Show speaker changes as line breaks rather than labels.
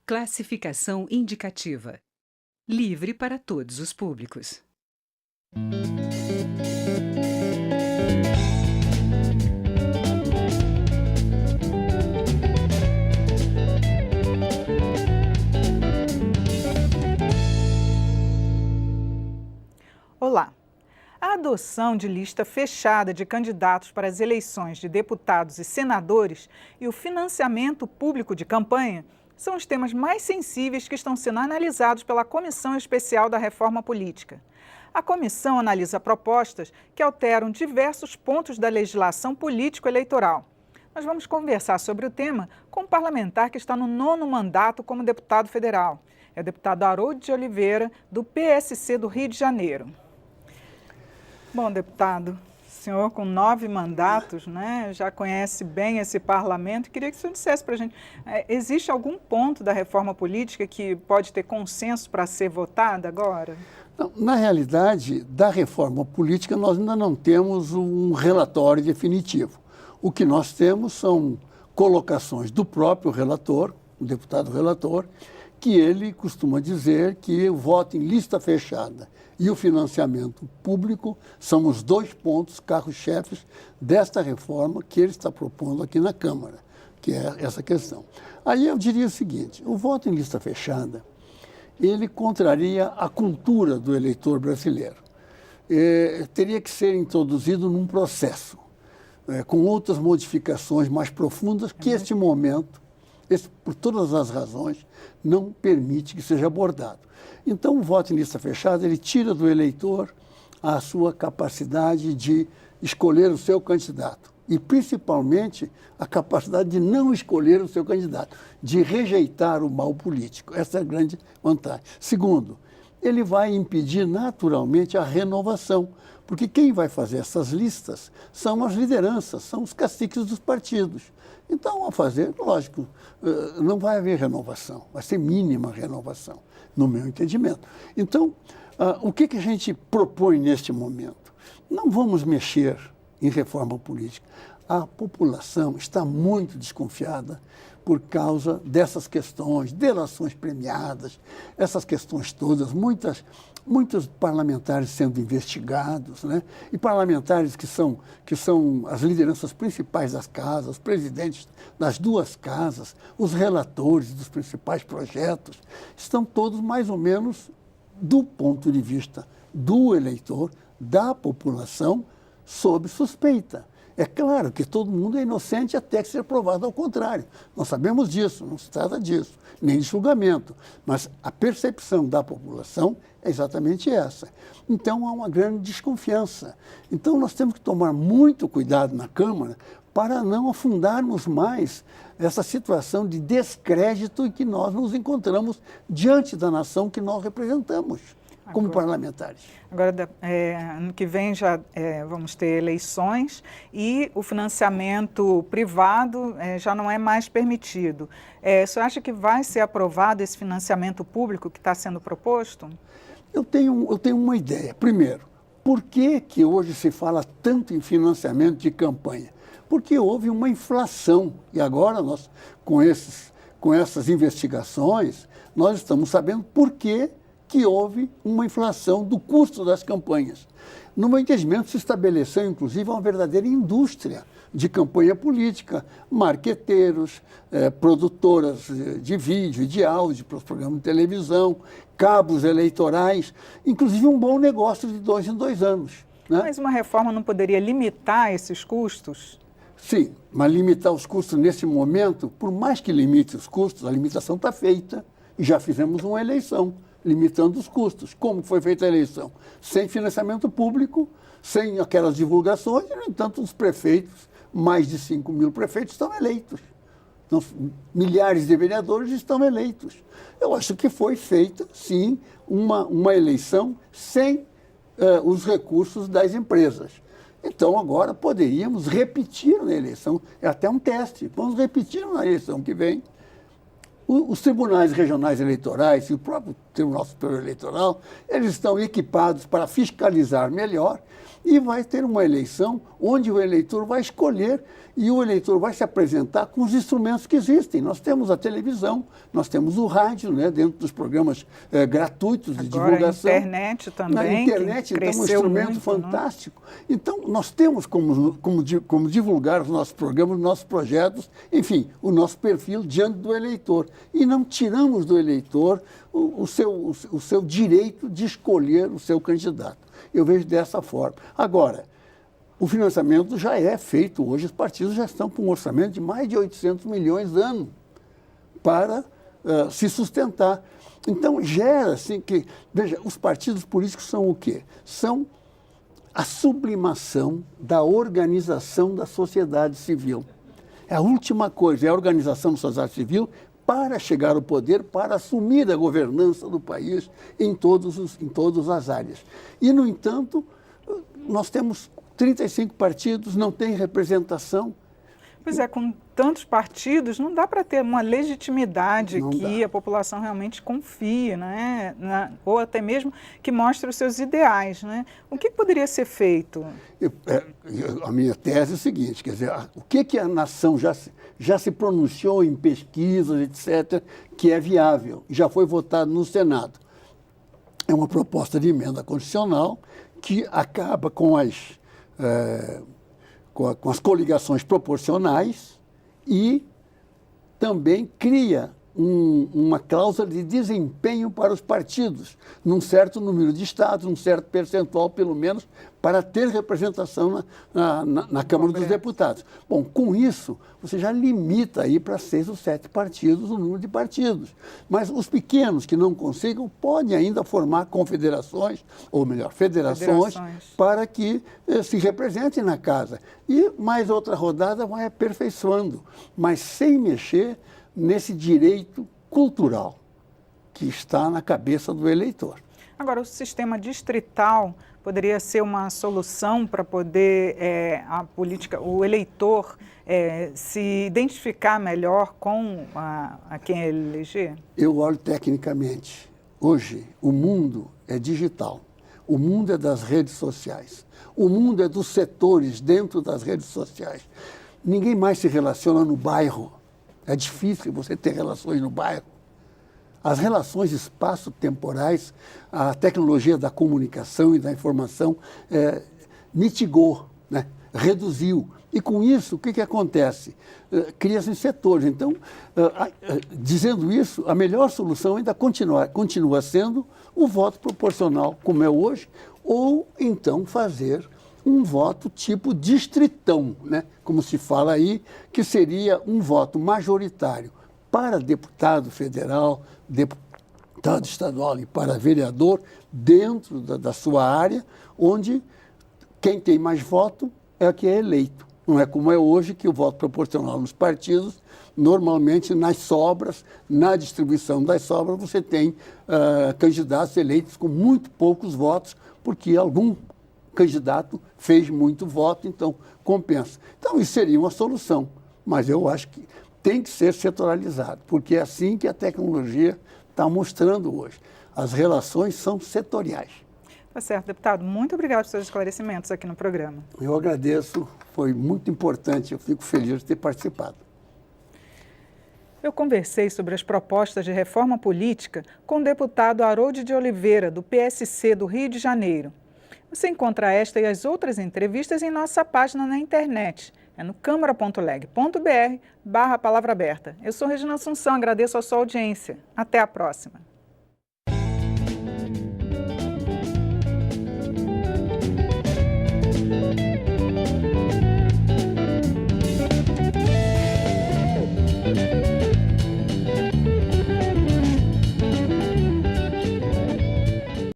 Classificação indicativa. Livre para todos os públicos.
Olá! A adoção de lista fechada de candidatos para as eleições de deputados e senadores e o financiamento público de campanha são os temas mais sensíveis que estão sendo analisados pela Comissão Especial da Reforma Política. A comissão analisa propostas que alteram diversos pontos da legislação político-eleitoral. Nós vamos conversar sobre o tema com um parlamentar que está no 9º mandato como deputado federal. É o deputado Haroldo de Oliveira, do PSC do Rio de Janeiro. Bom, deputado, o senhor com 9 mandatos, né, já conhece bem esse parlamento. Queria que o senhor dissesse para a gente, existe algum ponto da reforma política que pode ter consenso para ser votada agora?
Não, na realidade, da reforma política, nós ainda não temos um relatório definitivo. O que nós temos são colocações do próprio relator, o deputado relator, que ele costuma dizer que o voto em lista fechada e o financiamento público são os 2 pontos carro-chefes desta reforma que ele está propondo aqui na Câmara, que é essa questão. Aí eu diria o seguinte, o voto em lista fechada, ele contraria a cultura do eleitor brasileiro. Teria que ser introduzido num processo, com outras modificações mais profundas que este momento, por todas as razões, não permite que seja abordado. Então, o voto em lista fechada, ele tira do eleitor a sua capacidade de escolher o seu candidato e, principalmente, a capacidade de não escolher o seu candidato, de rejeitar o mal político. Essa é a grande vantagem. Segundo, ele vai impedir naturalmente a renovação, porque quem vai fazer essas listas são as lideranças, são os caciques dos partidos. Então, ao fazer, lógico, não vai haver renovação, vai ser mínima renovação, no meu entendimento. Então, o que a gente propõe neste momento? Não vamos mexer em reforma política. A população está muito desconfiada por causa dessas questões, delações premiadas, essas questões todas, muitos parlamentares sendo investigados, né? E parlamentares que são as lideranças principais das casas, os presidentes das 2 casas, os relatores dos principais projetos, estão todos mais ou menos, do ponto de vista do eleitor, da população, sob suspeita. É claro que todo mundo é inocente até que seja provado ao contrário. Nós sabemos disso, não se trata disso, nem de julgamento. Mas a percepção da população é exatamente essa. Então, há uma grande desconfiança. Então, nós temos que tomar muito cuidado na Câmara para não afundarmos mais essa situação de descrédito em que nós nos encontramos diante da nação que nós representamos como parlamentares.
Agora, ano que vem já vamos ter eleições e o financiamento privado já não é mais permitido. O senhor acha que vai ser aprovado esse financiamento público que está sendo proposto?
Eu tenho uma ideia. Primeiro, por que hoje se fala tanto em financiamento de campanha? Porque houve uma inflação e agora nós, com essas investigações, nós estamos sabendo por que houve uma inflação do custo das campanhas. No meu entendimento, se estabeleceu, inclusive, uma verdadeira indústria de campanha política, marqueteiros, produtoras de vídeo e de áudio para os programas de televisão, cabos eleitorais, inclusive um bom negócio de 2 em 2 anos. Né?
Mas uma reforma não poderia limitar esses custos?
Sim, mas limitar os custos nesse momento, por mais que limite os custos, a limitação está feita e já fizemos uma eleição limitando os custos. Como foi feita a eleição? Sem financiamento público, sem aquelas divulgações, e, no entanto, os prefeitos, mais de 5.000 prefeitos, estão eleitos. Então, milhares de vereadores estão eleitos. Eu acho que foi feita, sim, uma eleição sem os recursos das empresas. Então, agora poderíamos repetir na eleição, é até um teste, vamos repetir na eleição que vem. Os tribunais regionais eleitorais e o próprio Tribunal Superior Eleitoral, eles estão equipados para fiscalizar melhor e vai ter uma eleição onde o eleitor vai escolher e o eleitor vai se apresentar com os instrumentos que existem. Nós temos a televisão, nós temos o rádio, né, dentro dos programas gratuitos de divulgação.
A internet também,
na internet, então, um instrumento muito, fantástico. Né? Então, nós temos como divulgar os nossos programas, os nossos projetos, enfim, o nosso perfil diante do eleitor. E não tiramos do eleitor o seu direito de escolher o seu candidato. Eu vejo dessa forma. Agora, o financiamento já é feito hoje, os partidos já estão com um orçamento de mais de 800 milhões ano para se sustentar. Então, gera assim que... Veja, os partidos políticos são o quê? São a sublimação da organização da sociedade civil. É a última coisa, é a organização da sociedade civil para chegar ao poder, para assumir a governança do país em todas as áreas. E, no entanto, nós temos 35 partidos, não tem representação.
Pois é, com tantos partidos, não dá para ter uma legitimidade que a população realmente confie, né? Ou até mesmo que mostre os seus ideais, né? O que poderia ser feito?
A minha tese é o seguinte, quer dizer, o que a nação já se pronunciou em pesquisas, etc., que é viável, já foi votado no Senado. É uma proposta de emenda constitucional que acaba com as coligações proporcionais e também cria uma cláusula de desempenho para os partidos, num certo número de estados, num certo percentual, pelo menos, para ter representação na Câmara dos Deputados. Bom, com isso, você já limita aí para 6 ou 7 partidos o número de partidos. Mas os pequenos que não consigam podem ainda formar confederações, ou melhor, federações, para que se representem na casa. E mais outra rodada vai aperfeiçoando, mas sem mexer nesse direito cultural que está na cabeça do eleitor.
Agora, o sistema distrital poderia ser uma solução para poder o eleitor se identificar melhor com a quem ele eleger?
Eu olho tecnicamente. Hoje, o mundo é digital. O mundo é das redes sociais. O mundo é dos setores dentro das redes sociais. Ninguém mais se relaciona no bairro. É difícil você ter relações no bairro. As relações espaço-temporais, a tecnologia da comunicação e da informação mitigou, né? Reduziu. E com isso, o que acontece? Cria-se setores. Então, dizendo isso, a melhor solução ainda continua sendo o voto proporcional, como é hoje, ou então fazer um voto tipo distritão, né? Como se fala aí, que seria um voto majoritário para deputado federal, deputado estadual e para vereador dentro da sua área, onde quem tem mais voto é que é eleito. Não é como é hoje, que o voto proporcional nos partidos, normalmente nas sobras, na distribuição das sobras, você tem candidatos eleitos com muito poucos votos, porque algum candidato fez muito voto, então compensa. Então, isso seria uma solução, mas eu acho que tem que ser setoralizado, porque é assim que a tecnologia está mostrando hoje. As relações são setoriais.
Tá certo, deputado. Muito obrigado pelos seus esclarecimentos aqui no programa.
Eu agradeço, foi muito importante, eu fico feliz de ter participado.
Eu conversei sobre as propostas de reforma política com o deputado Harold de Oliveira, do PSC do Rio de Janeiro. Você encontra esta e as outras entrevistas em nossa página na internet. É no câmara.leg.br/palavra aberta. Eu sou Regina Assunção, agradeço a sua audiência. Até a próxima.